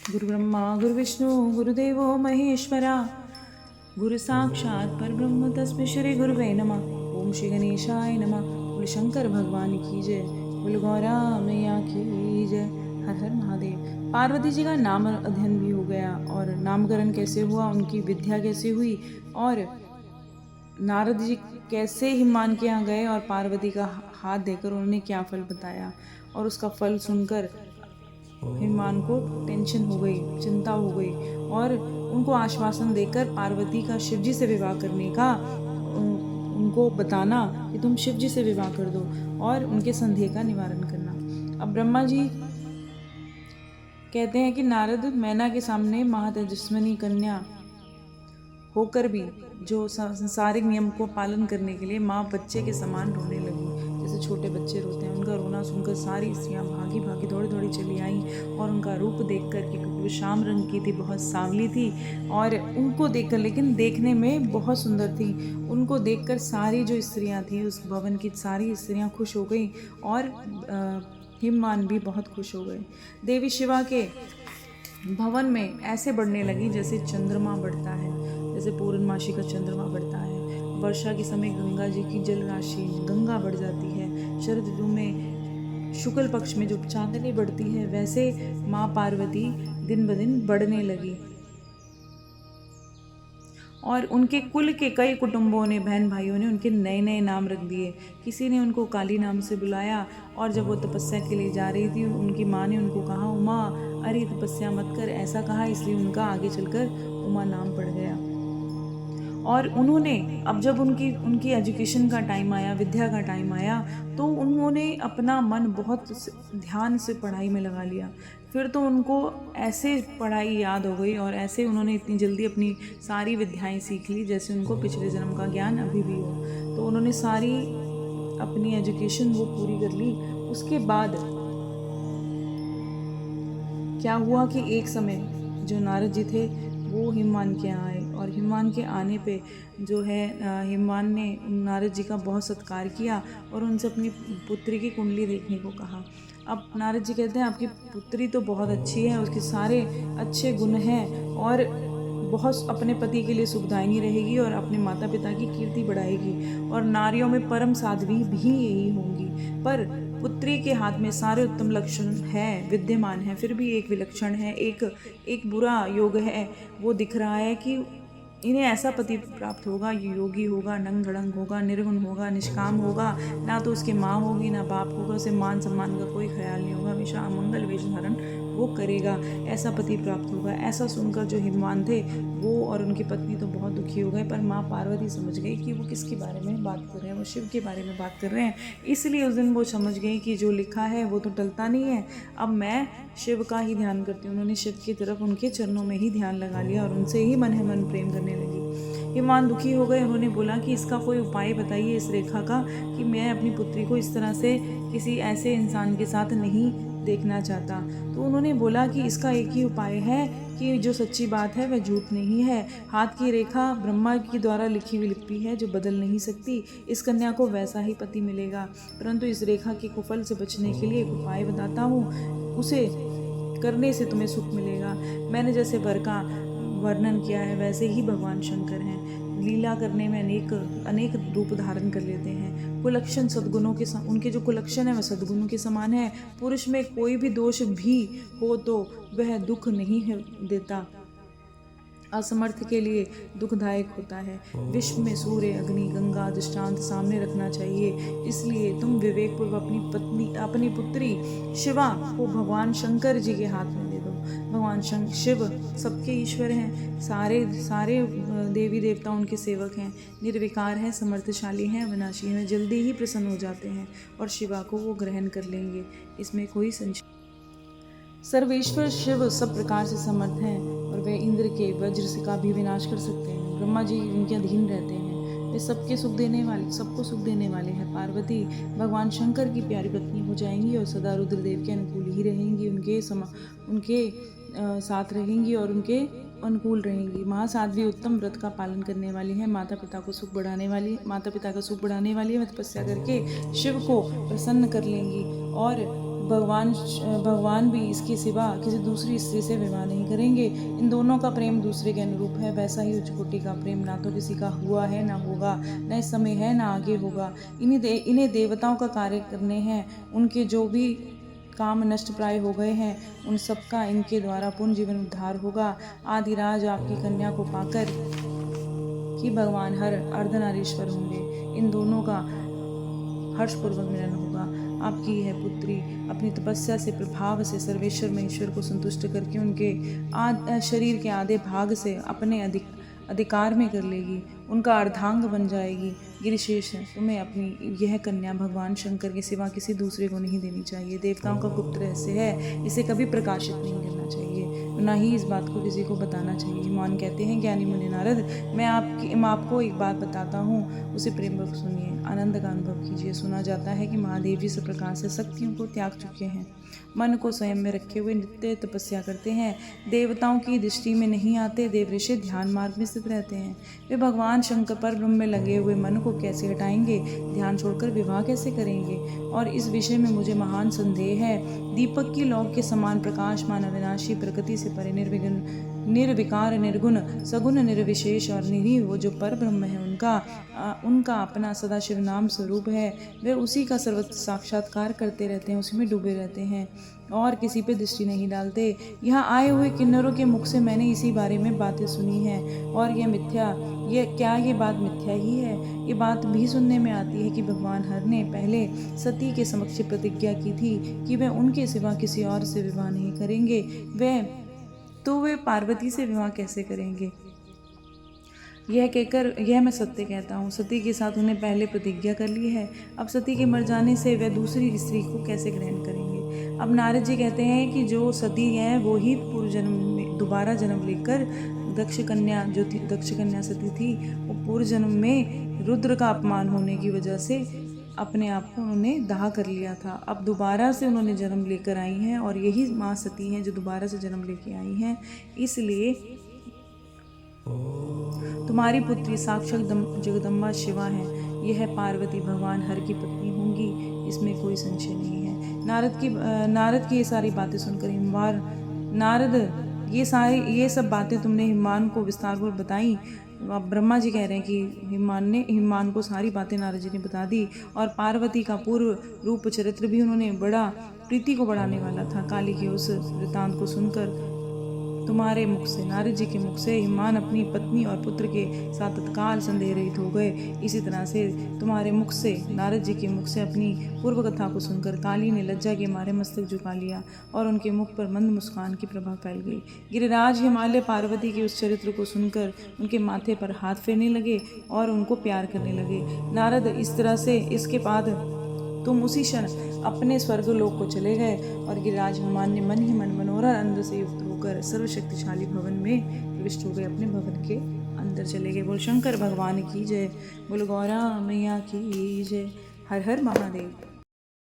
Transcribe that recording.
गुरु ब्रह्मा गुरु विष्णु गुरुदेवो महेश्वरा गुरु साक्षात् परब्रह्म तस्मै श्री गुरुवे नमः। ओम श्री गणेशाय नमः। बोले शंकर भगवान की जय, बोले गौरा मैया की जय। हर हर महादेव। पार्वती जी का नाम अध्ययन भी हो गया और नामकरण कैसे हुआ, उनकी विद्या कैसे हुई और नारद जी कैसे हिमान के यहाँ गए और पार्वती का हाथ देकर उन्होंने क्या फल बताया और उसका फल सुनकर हिमान को टेंशन हो गई, चिंता हो गई और उनको आश्वासन देकर पार्वती का शिव जी से विवाह करने का उनको बताना कि तुम शिव जी से विवाह कर दो और उनके संदेह का निवारण करना। अब ब्रह्मा जी कहते हैं कि नारद मैना के सामने महातेजस्विनी कन्या होकर भी जो सांसारिक नियम को पालन करने के लिए माँ बच्चे के समान रोने लगी, जैसे छोटे बच्चे रोते हैं। उनका रोना सुनकर सारी स्त्रियाँ भागी भागी दौड़ी दौड़ी चली आईं और उनका रूप देखकर, क्योंकि वो शाम रंग की थी, बहुत सांवली थी और उनको देखकर, लेकिन देखने में बहुत सुंदर थी, उनको देखकर सारी जो स्त्रियाँ थी उस भवन की सारी स्त्रियाँ खुश हो गई और हिमवान भी बहुत खुश हो गए। देवी शिवा के भवन में ऐसे बढ़ने लगी जैसे चंद्रमा बढ़ता है, जैसे पूर्णमासी का चंद्रमा बढ़ता है। वर्षा के समय गंगा जी की जल राशि गंगा बढ़ जाती है। शरद ऋतु में शुक्ल पक्ष में जो चांदनी बढ़ती है, वैसे माँ पार्वती दिन ब दिन बढ़ने लगी और उनके कुल के कई कुटुंबों ने, बहन भाइयों ने उनके नए नए नाम रख दिए। किसी ने उनको काली नाम से बुलाया और जब वो तपस्या के लिए जा रही थी, उनकी माँ ने उनको कहा उमा, अरे तपस्या मत कर, ऐसा कहा, इसलिए उनका आगे चलकर उमा नाम पड़ गया। और उन्होंने अब जब उनकी एजुकेशन का टाइम आया, विद्या का टाइम आया, तो उन्होंने अपना मन बहुत ध्यान से पढ़ाई में लगा लिया। फिर तो उनको ऐसे पढ़ाई याद हो गई और ऐसे उन्होंने इतनी जल्दी अपनी सारी विद्याएं सीख ली जैसे उनको पिछले जन्म का ज्ञान अभी भी हो। तो उन्होंने सारी अपनी एजुकेशन वो पूरी कर ली। उसके बाद क्या हुआ कि एक समय जो नारद जी थे वो हिमवान के यहाँ आए और हिमवान के आने पे जो है हिमवान ने नारद जी का बहुत सत्कार किया और उनसे अपनी पुत्री की कुंडली देखने को कहा। अब नारद जी कहते हैं आपकी पुत्री तो बहुत अच्छी है, उसके सारे अच्छे गुण हैं और बहुत अपने पति के लिए सुखदायिनी रहेगी और अपने माता पिता की कीर्ति बढ़ाएगी और नारियों में परम साध्वी भी यही होंगी। पर पुत्री के हाथ में सारे उत्तम लक्षण हैं, विद्यमान हैं, फिर भी एक विलक्षण है, एक बुरा योग है। वो दिख रहा है कि इन्हें ऐसा पति प्राप्त होगा, योगी होगा, नंग धड़ंग होगा, निर्गुण होगा, निष्काम होगा, ना तो उसके माँ होगी ना बाप होगा, उसे मान सम्मान का कोई ख्याल नहीं होगा, हमेशा अमंगल वेश धारण वो करेगा, ऐसा पति प्राप्त होगा। ऐसा सुनकर जो हिमवान थे वो और उनकी पत्नी तो बहुत दुखी हो गए, पर माँ पार्वती समझ गई कि वो किसके बारे में बात कर रहे हैं, वो शिव के बारे में बात कर रहे हैं। इसलिए उस दिन वो समझ गई कि जो लिखा है वो तो टलता नहीं है, अब मैं शिव का ही ध्यान करती हूँ। उन्होंने शिव की तरफ, उनके चरणों में ही ध्यान लगा लिया और उनसे ही मन है मन प्रेम करने लगी। हिमवान दुखी हो गए। उन्होंने बोला कि इसका कोई उपाय बताइए इस रेखा का, कि मैं अपनी पुत्री को इस तरह से किसी ऐसे इंसान के साथ नहीं देखना चाहता। तो उन्होंने बोला कि इसका एक ही उपाय है कि जो सच्ची बात है वह झूठ नहीं है। हाथ की रेखा ब्रह्मा के द्वारा लिखी हुई लिपि है जो बदल नहीं सकती। इस कन्या को वैसा ही पति मिलेगा, परंतु इस रेखा के कुफल से बचने के लिए एक उपाय बताता हूँ, उसे करने से तुम्हें सुख मिलेगा। मैंने जैसे वर का वर्णन किया है वैसे ही भगवान शंकर हैं। लीला करने में अनेक रूप धारण कर लेते हैं। कुलक्षण सद्गुणों के उनके जो कुलक्षण है वह सद्गुणों के समान है। पुरुष में कोई भी दोष भी हो तो वह दुख नहीं देता, असमर्थ के लिए दुखदायक होता है। विश्व में सूर्य, अग्नि, गंगा दृष्टांत सामने रखना चाहिए। इसलिए तुम विवेकपूर्वक अपनी पुत्री शिवा को भगवान शंकर जी के हाथ में दे दो। भगवान शिव सबके ईश्वर हैं, सारे देवी देवता उनके सेवक हैं, निर्विकार हैं, समर्थशाली हैं, अविनाशी हैं, जल्दी ही प्रसन्न हो जाते हैं और शिवा को वो ग्रहण कर लेंगे, इसमें कोई संशय। सर्वेश्वर शिव सब प्रकार से समर्थ हैं और वे इंद्र के वज्र से का भी विनाश कर सकते हैं। ब्रह्मा जी उनके अधीन रहते हैं, वे सबको सुख देने वाले हैं। पार्वती भगवान शंकर की प्यारी पत्नी हो जाएंगी और सदा रुद्रदेव के अनुकूल ही रहेंगी, उनके साथ रहेंगी और उनके अनुकूल रहेंगी। महासाध्वी उत्तम व्रत का पालन करने वाली है, माता पिता का सुख बढ़ाने वाली है। वे तपस्या करके शिव को प्रसन्न कर लेंगी और भगवान भी इसके सिवा किसी दूसरी स्त्री से विवाह नहीं करेंगे। इन दोनों का प्रेम दूसरे के अनुरूप है। वैसा ही उच्च कोटि का प्रेम ना तो किसी का हुआ है, ना होगा, न इस समय है, ना आगे होगा। इन्हें देवताओं का कार्य करने हैं। उनके जो भी काम नष्ट प्राय हो गए हैं, उन सबका इनके द्वारा पुनः जीवन उद्धार होगा। आदिराज आपकी कन्या को पाकर कि भगवान हर अर्धनारीश्वर होंगे। इन दोनों का हर्षपूर्वक मिलन होगा। आपकी यह पुत्री अपनी तपस्या से, प्रभाव से सर्वेश्वर में ईश्वर को संतुष्ट करके उनके शरीर के आधे भाग से अपने अधिकार में कर लेगी, उनका अर्धांग बन जाएगी। गिरिशेष, तुम्हें अपनी यह कन्या भगवान शंकर के सिवा किसी दूसरे को नहीं देनी चाहिए। देवताओं का गुप्त रहस्य है, इसे कभी प्रकाशित नहीं करना चाहिए, ना ही इस बात को किसी को बताना चाहिए। हिमान कहते हैं, ज्ञानी मुनि नारद, मैं आपको एक बात बताता हूँ, उसे प्रेमपूर्वक सुनिए, आनंद का अनुभव कीजिए। सुना जाता है कि महादेव जी सब प्रकार से शक्तियों को त्याग चुके हैं, मन को स्वयं में रखे हुए नित्य तपस्या करते हैं, देवताओं की दृष्टि में नहीं आते, देव ऋषि ध्यान मार्ग में स्थित रहते हैं। वे भगवान शंकर पर ब्रह्म में लगे हुए मन को कैसे हटाएंगे, ध्यान छोड़कर विवाह कैसे करेंगे? और इस विषय में मुझे महान संदेह है। दीपक की लौ के समान प्रकाशमान अविनाशी, प्रकृति से परे निर्विकार, निर्गुण, सगुण, निर्विशेष और निरीह वो जो पर ब्रह्म है, उनका अपना सदाशिव नाम स्वरूप है। वे उसी का सर्वत्र साक्षात्कार करते रहते हैं, उसी में डूबे रहते हैं और किसी पे दृष्टि नहीं डालते। यहाँ आए हुए किन्नरों के मुख से मैंने इसी बारे में बातें सुनी हैं और ये बात मिथ्या ही है? ये बात भी सुनने में आती है कि भगवान हर ने पहले सती के समक्ष प्रतिज्ञा की थी कि वे उनके सिवा किसी और से विवाह नहीं करेंगे। वे पार्वती से विवाह कैसे करेंगे? यह कहकर यह मैं सत्य कहता हूँ, सती के साथ उन्हें पहले प्रतिज्ञा कर ली है। अब सती के मर जाने से वह दूसरी स्त्री को कैसे ग्रहण करेंगे? अब नारद जी कहते हैं कि जो सती है वो ही पूर्व जन्म में दोबारा जन्म लेकर दक्ष कन्या सती थी, वो पूर्व जन्म में रुद्र का अपमान होने की वजह से अपने आप को उन्होंने दाह कर लिया था। अब दोबारा से उन्होंने जन्म लेकर आई हैं और यही माँ सती हैं जो दोबारा से जन्म लेके आई हैं। इसलिए तुम्हारी पुत्री साक्षात जगदम्बा शिवा है। यह पार्वती भगवान हर की पत्नी होंगी, इसमें कोई संशय नहीं है। नारद की ये सारी बातें सुनकर नारद, ये सब बातें तुमने हिमान को विस्तारपूर्वक बताई। अब ब्रह्मा जी कह रहे हैं कि हिमान को सारी बातें नारद जी ने बता दी और पार्वती का पूर्व रूप चरित्र भी उन्होंने बड़ा प्रीति को बढ़ाने वाला था। काली के उस वृतांत को सुनकर तुम्हारे मुख से, नारद जी के मुख से, हिमान अपनी पत्नी और पुत्र के साथ तत्काल संदेह रहित हो गए। इसी तरह से तुम्हारे मुख से, नारद जी के मुख से अपनी पूर्व कथा को सुनकर काली ने लज्जा के मारे मस्तक झुका लिया और उनके मुख पर मंद मुस्कान की प्रभा फैल गई। गिरिराज हिमालय पार्वती के उस चरित्र को सुनकर उनके माथे पर हाथ फेरने लगे और उनको प्यार करने लगे। नारद, इस तरह से इसके बाद तुम उसी क्षण अपने स्वर्गलोक को चले गए और गिरिराज हिमान ने मन ही मन मनोहर आनंद से युक्त होकर सर्वशक्तिशाली भवन में प्रविष्ट हो गए, अपने भवन के अंदर चले गए। बोल शंकर भगवान की जय, बोल गौरा मैया की जय। हर हर महादेव।